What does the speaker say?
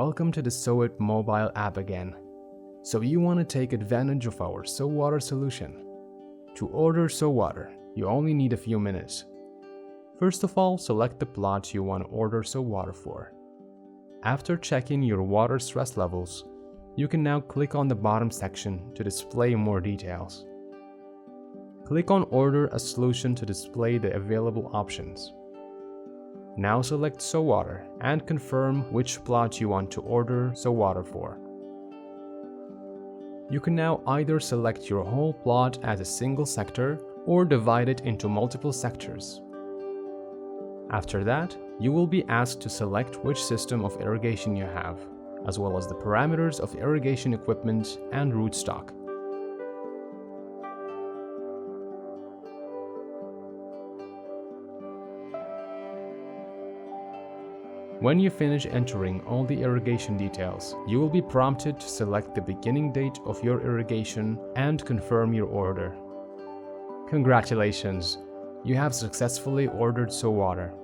Welcome to the SOWIT mobile app again. So you want to take advantage of our Sowater solution. To order Sowater, you only need a few minutes. First of all, select the plot you want to order Sowater for. After checking your water stress levels, you can now click on the bottom section to display more details. Click on Order a Solution to display the available options. Now select Sowater and confirm which plot you want to order Sowater for. You can now either select your whole plot as a single sector or divide it into multiple sectors. After that, you will be asked to select which system of irrigation you have, as well as the parameters of irrigation equipment and rootstock. When you finish entering all the irrigation details, you will be prompted to select the beginning date of your irrigation and confirm your order. Congratulations! You have successfully ordered Sowater.